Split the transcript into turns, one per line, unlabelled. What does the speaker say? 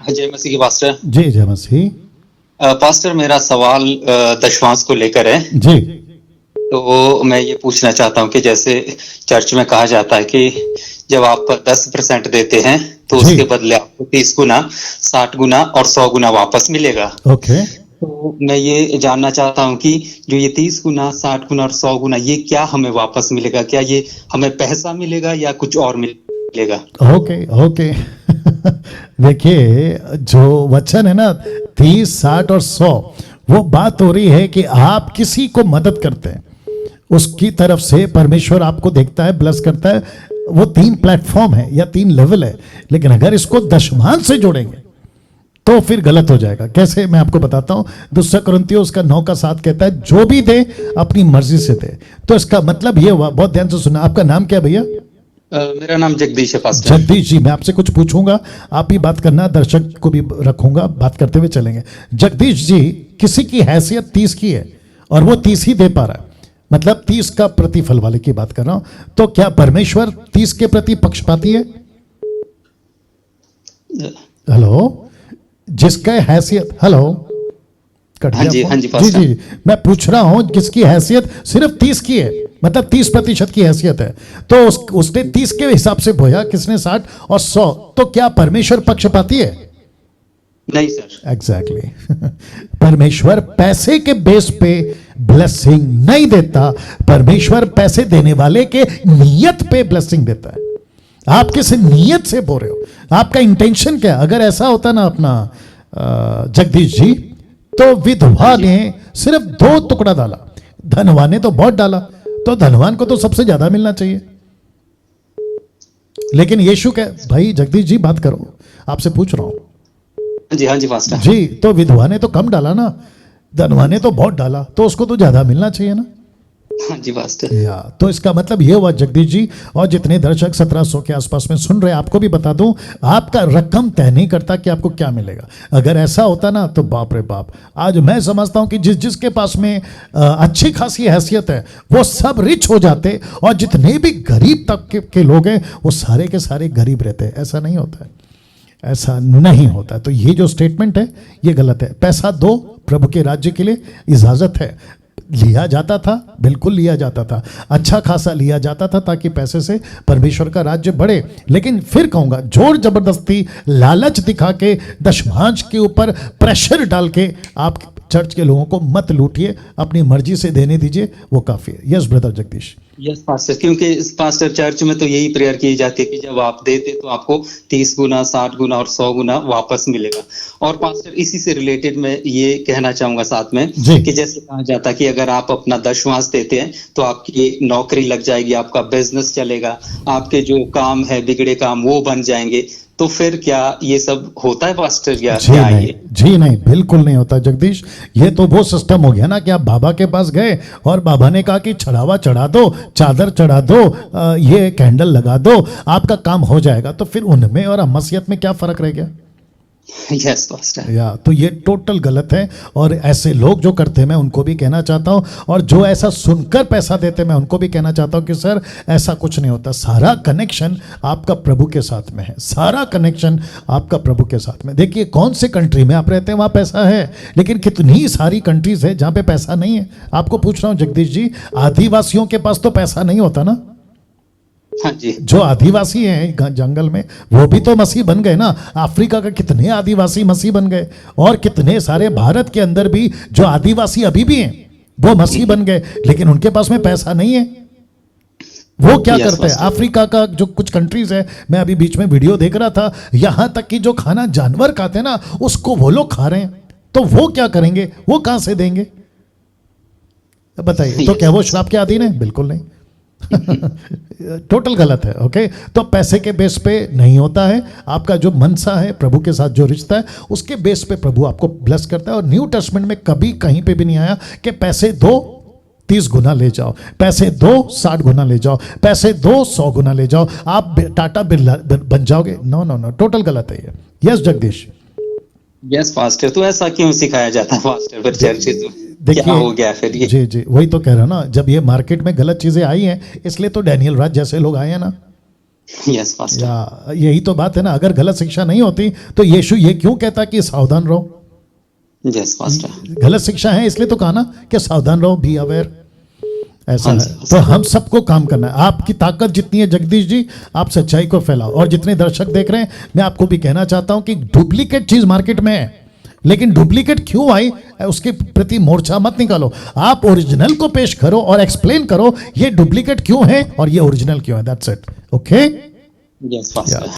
जय मसीह की पास्टर।
जी जय मसीह।
पास्टर मेरा सवाल दशमांश को लेकर है।
जी
तो मैं ये पूछना चाहता हूँ कि जैसे चर्च में कहा जाता है कि जब आप 10% देते हैं तो
जी।
उसके बदले आपको 30 गुना, 60 गुना और 100 गुना वापस मिलेगा।
ओके।
तो मैं ये जानना चाहता हूँ कि जो ये 30 गुना, 60 गुना और 100 गुना, ये क्या हमें वापस मिलेगा? क्या ये हमें पैसा मिलेगा या कुछ और मिलेगा?
ओके ओके देखिए जो वचन है ना 30, 60 और 100, वो बात हो रही है कि आप किसी को मदद करते हैं, उसकी तरफ से परमेश्वर आपको देखता है, ब्लेस करता है। वो 3 प्लेटफॉर्म है या 3 लेवल है, लेकिन अगर इसको दशमांश से जोड़ेंगे तो फिर गलत हो जाएगा। कैसे, मैं आपको बताता हूं। दूसरा कुरिन्थियों उसका 9:7 कहता है जो भी दे अपनी मर्जी से दे। तो इसका मतलब ये हुआ, बहुत ध्यान से सुना। आपका नाम क्या है भैया?
मेरा नाम जगदीश है पास्टर।
जगदीश जी, मैं आपसे कुछ पूछूंगा, आप ही बात करना, दर्शक को भी रखूंगा, बात करते हुए चलेंगे। जगदीश जी, किसी की हैसियत 30 की है और वो 30 ही दे पा रहा है, मतलब 30 का प्रतिफल वाले की बात कर रहा हूं, तो क्या परमेश्वर 30 के प्रति पक्षपाती है? हेलो, जिसका हैसियत, हेलो, कट
हाँ जी,
गया
हाँ जी
फोन? जी
पास्टर।
जी, मैं पूछ रहा हूं जिसकी हैसियत सिर्फ 30 की है, मतलब 30% की हैसियत है, तो उसने 30 के हिसाब से बोया, किसने 60 और 100, तो क्या परमेश्वर पक्षपाती है?
नहीं सर।
एग्जैक्टली परमेश्वर पैसे के बेस पे ब्लेसिंग नहीं देता, परमेश्वर पैसे देने वाले के नियत पे ब्लेसिंग देता है। आप किस नियत से बोल रहे हो, आपका इंटेंशन क्या है? अगर ऐसा होता ना अपना जगदीश जी, तो विधवा ने सिर्फ 2 टुकड़ा डाला, धनवान ने तो बहुत डाला, तो धनवान को तो सबसे ज्यादा मिलना चाहिए। लेकिन यीशु कह, भाई जगदीश जी बात करो, आपसे पूछ रहा हूं।
हाँ जी पास्टर।
जी, तो विधवा ने तो कम डाला ना, धनवान ने तो बहुत डाला, तो उसको तो ज्यादा मिलना चाहिए ना।
हाँ जी पास्टर।
या तो इसका मतलब ये हुआ जगदीश जी, और जितने दर्शक 1700 के आसपास में सुन रहे हैं, आपको भी बता दूं, आपका रकम तय नहीं करता कि आपको क्या मिलेगा। अगर ऐसा होता ना तो बाप रे बाप, आज मैं समझता हूं कि जिसके पास में अच्छी खासी हैसियत है वो सब रिच हो जाते, और जितने भी गरीब तबके के लोग हैं वो सारे के सारे गरीब रहते हैं। ऐसा नहीं होता है, ऐसा नहीं होता। तो ये जो स्टेटमेंट है ये गलत है। पैसा दो प्रभु के राज्य के लिए, इजाजत है, लिया जाता था, बिल्कुल लिया जाता था, अच्छा खासा लिया जाता था, ताकि पैसे से परमेश्वर का राज्य बढ़े। लेकिन फिर कहूंगा, जोर जबरदस्ती लालच दिखा के दशमांश के ऊपर प्रेशर डाल के आप चर्च के लोगों को मत लूटिए, अपनी मर्जी से देने दीजिए, वो काफी है। Yes brother Jagdish.
Yes pastor, क्योंकि इस पास्टर चर्च में तो यही प्रेयर की जाती है कि जब आप देते तो आपको 30 गुना, 60 गुना और 100 गुना वापस मिलेगा। और पास्टर इसी से रिलेटेड मैं ये कहना चाहूंगा साथ में कि जैसे कहा जाता है कि अगर आप अपना दशमांश देते हैं तो आपकी नौकरी लग जाएगी, आपका बिजनेस चलेगा, आपके जो काम है बिगड़े काम वो बन जाएंगे। तो फिर क्या ये सब होता है पास्टर या
जी
क्या?
नहीं,
ये
जी नहीं, बिल्कुल नहीं होता जगदीश। ये तो वो सिस्टम हो गया ना कि आप बाबा के पास गए और बाबा ने कहा कि चढ़ावा चढ़ा दो, चादर चढ़ा दो, ये कैंडल लगा दो, आपका काम हो जाएगा। तो फिर उनमें और मसीहत में क्या फर्क रह गया?
Yes pastor.
या तो ये टोटल गलत है। और ऐसे लोग जो करते हैं मैं उनको भी कहना चाहता हूं, और जो ऐसा सुनकर पैसा देते हैं मैं उनको भी कहना चाहता हूं कि सर ऐसा कुछ नहीं होता। सारा कनेक्शन आपका प्रभु के साथ में है, सारा कनेक्शन आपका प्रभु के साथ में। देखिए कौन से कंट्री में आप रहते हैं वहां पैसा है, लेकिन कितनी सारी कंट्रीज है जहां पे पैसा नहीं है। आपको पूछ रहा हूं जगदीश जी, आदिवासियों के पास तो पैसा नहीं होता ना।
हाँ जी।
जो आदिवासी हैं जंगल में वो भी तो मसीह बन गए ना। अफ्रीका का कितने आदिवासी मसीह बन गए, और कितने सारे भारत के अंदर भी जो आदिवासी अभी भी हैं वो मसीह बन गए, लेकिन उनके पास में पैसा नहीं है। वो क्या करते हैं? अफ्रीका का जो कुछ कंट्रीज है, मैं अभी बीच में वीडियो देख रहा था, यहां तक कि जो खाना जानवर खाते हैं ना उसको वो लोग खा रहे हैं। तो वो क्या करेंगे, वो कहां से देंगे बताइए? तो क्या वो श्राप के अधीन है? बिल्कुल नहीं। टोटल गलत है। ओके, तो पैसे के बेस पे नहीं होता है। आपका जो मनसा है, प्रभु के साथ जो रिश्ता है, उसके बेस पे प्रभु आपको ब्लेस करता है। और न्यू टेस्टमेंट में कभी कहीं पे भी नहीं आया कि पैसे दो 30 गुना ले जाओ, पैसे दो 60 गुना ले जाओ, पैसे दो 100 गुना ले जाओ, आप टाटा बिरला बन जाओगे। नो नो नो, टोटल गलत है ये। यस जगदीश।
यस पास्टर, तो ऐसा क्यों सिखाया जाता है पास्टर फिर चर्चेज में?
देखिए,
क्या हो गया फिर ये?
जी जी, वही तो कह रहा ना, जब ये मार्केट में गलत चीजें आई हैं इसलिए तो डैनियल राज जैसे लोग आए हैं ना।
Yes pastor.
या यही तो बात है ना, अगर गलत शिक्षा नहीं होती तो यीशु ये क्यों कहता कि सावधान रहो?
Yes pastor.
गलत शिक्षा है इसलिए तो कहा ना कि सावधान रहो, बी अवेयर। ऐसा
हाँ
है,
जी, हाँ
तो हम सबको काम करना है। आपकी ताकत जितनी है जगदीश जी, आप सच्चाई को फैलाओ। और जितने दर्शक देख रहे हैं, मैं आपको भी कहना चाहता हूं कि डुप्लीकेट चीज मार्केट में है, लेकिन डुप्लीकेट क्यों आई उसके प्रति मोर्चा मत निकालो। आप ओरिजिनल को पेश करो और एक्सप्लेन करो ये डुप्लीकेट क्यों है और ये ओरिजिनल क्यों है। That's it. Okay.
Yes pastor.